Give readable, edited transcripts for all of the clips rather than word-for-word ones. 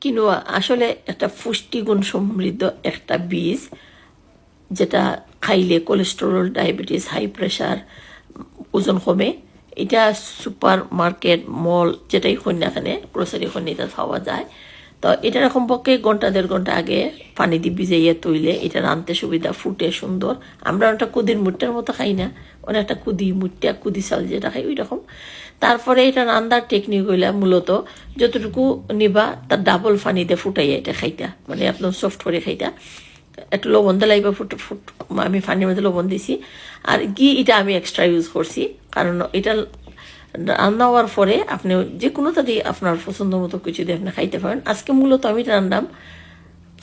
Quinoa আসলে একটা পুষ্টিগুণ সমৃদ্ধ একটা বীজ, যেটা খাইলে কোলেস্টেরল, ডায়াবেটিস, হাই প্রেশার, ওজন কমে। এটা সুপার মার্কেট, মল যেটাই খুঁজ না এখানে গ্রোসারি খুঁজ এটা পাওয়া যায়। তো এটা কমপক্ষে ঘন্টা 1.5 ঘন্টা আগে পানি দিয়ে ভিজাইয়া তৈলে এটা রাঁধতে সুবিধা, ফুটে সুন্দর। আমরা ওটা কুদির মুটটার মতো খাই না, অনেকটা কুদি মুটটা, কুদি চাল যেটা খাই ওই রকম। তারপরে এটা রান্নার টেকনিক হইলা মূলত যতটুকু নিবা তার ডাবল পানিতে ফুটাইয়া এটা খাইতা, মানে একদম সফট করে খাইতা। একটু লবণ দিলাইবা, আমি পানির মধ্যে লবণ দিছি। আর ঘি এটা আমি এক্সট্রা ইউজ করছি, কারণ এটা রান্না হওয়ার পরে আপনি যে কোনো তাতে আপনার পছন্দ মতো কিছু দিয়ে আপনি খাইতে পারেন। আজকে মূলত আমি রান্নাম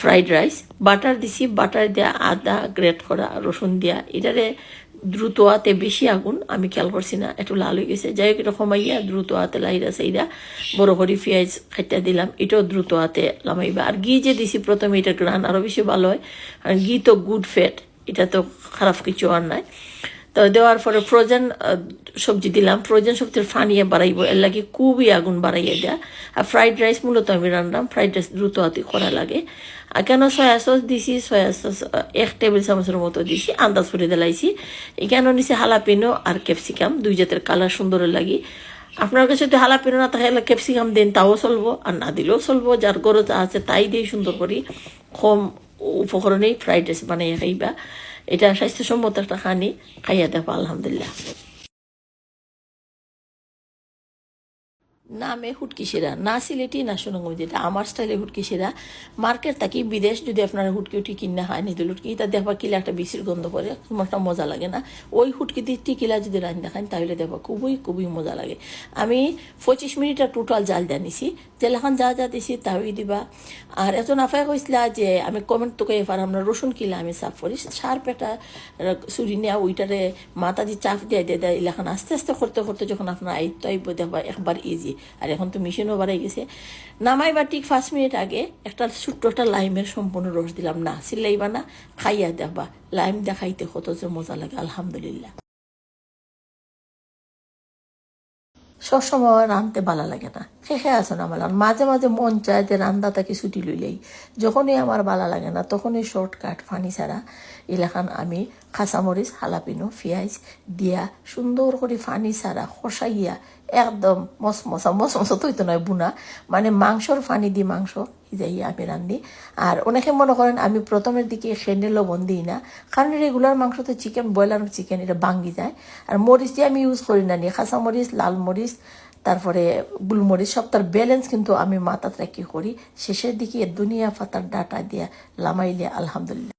ফ্রাইড রাইস। বাটার দিছি, বাটার দেওয়া, আদা গ্রেট করা, রসুন দেওয়া। এটারে দ্রুত হাতে বেশি আগুন আমি খেয়াল করছি না, একটু লাল হয়ে গেছে। যাই হোক এটা কমাইয়া দ্রুত হাতে লাইরা সাইরা বড় করে পেঁয়াজ খাইটা দিলাম, এটাও দ্রুত হাতে লামাইবা। আর ঘি যে দিছি প্রথমে, এটা গ্রান আরও বেশি ভালো হয়, আর ঘি তো গুড ফ্যাট, এটা তো খারাপ কিছু আর নাই। তো দেওয়ার পরে ফ্রোজেন সবজি দিলাম। ফ্রোজেন সবজির ফানিয়ে বাড়াইব, এর লাগে খুবই আগুন বাড়াইয়া দেয়া। আর ফ্রাইড রাইস মূলত আমি রান্নাম, ফ্রাইড রাইস দ্রুত হাতে করা লাগে। আর কেন সয়া সস দিছি, সয়া সস 1 টেবিল চামচের মতো দিছি, আন্দাজ করে দিলাইছি। এখানে নিছি হালাপিনো আর ক্যাপসিকাম, দুই জাতের কালার সুন্দর লাগে। আপনার কাছে যদি হালাপিনো না তাহলে ক্যাপসিকাম দেন, তাও চলবো, আর না দিলেও চলবো। যার গরজ আছে তাই দিয়ে সুন্দর করি, কম উপকরণেই ফ্রাইড রাইস বানাইয়া খাইবা। এটা স্বাস্থ্যসম্মত একটা খানি, খাইয়া দেখো আলহামদুলিল্লাহ। নামে হুটকি শিরা, না সিলেটি না সুনামগঞ্জ, যেটা আমার স্টাইলে হুটকি শিরা। মার্কেট থাকি বিদেশ যদি আপনারা হুটকি উটকি কিনা হয়, নিদুল হুটকি, তা দেখবা কিলা একটা বিচির গন্ধ করে, তোমারটা মজা লাগে না। ওই হুটকি দিয়ে টিকিলা যদি রান দেখান তাহলে দেখবা খুবই খুবই মজা লাগে। আমি 25 মিনিট টোটাল জাল দিয়ে নিছি, যেলাখান যা যা দিছি তাই দিবা। আর এজন আফাই কইসলা যে আমি কমেন্ট তো কই পার, আমরা রসুন কিলা আমি সাফ করি, শার্প একটা চুরি নেওয়া ওইটারে মাথা দিয়ে চাপ দিয়ে দেয় এলাকান আস্তে আস্তে করতে করতে যখন আপনার আইত্য আইব দেখবা একবার ইজি। আর এখন তো মেশিনও বাড়াই গেছে। নামাইবা ঠিক 5 মিনিট আগে একটা ছোট্ট একটা লাইমের সম্পূর্ণ রস দিলাম, না সিলাইবা না, খাইয়া দেখবা লাইম দেখাইতে কত যে মজা লাগে আলহামদুলিল্লাহ। সবসময় রাঁধতে ভালো লাগে না, শেষে আছে না আমার মাঝে মাঝে মন চায় যে রান্না তাকে ছুটি লইলেই। যখনই আমার ভালো লাগে না তখনই শর্টকাট ফানি ছাড়া এলাকান আমি কাঁচামরিচ, হালাপিনো, পেঁয়াজ দিয়া সুন্দর করে ফানি ছাড়া কষাইয়া একদম মসমসা তো নয় বুনা, মানে মাংসর ফানি দিয়ে মাংস যাইয়া আমি রান্ধি। আর অনেকে মনে করেন আমি প্রথমের দিকে সেন্ডে লবণ দিই না, কারণ রেগুলার মাংস তো চিকেন, ব্রয়লার চিকেন এটা ভাঙ্গি যায়। আর মরিচ দিয়ে আমি ইউজ করি না, কাঁচা মরিচ, লাল মরিচ, তারপরে গুলমরিচ, সব তার ব্যালেন্স কিন্তু আমি মাথাতে রাখি করি। শেষের দিকে দুনিয়া পাতার ডাটা দিয়া লামাইলে আলহামদুলিল্লাহ।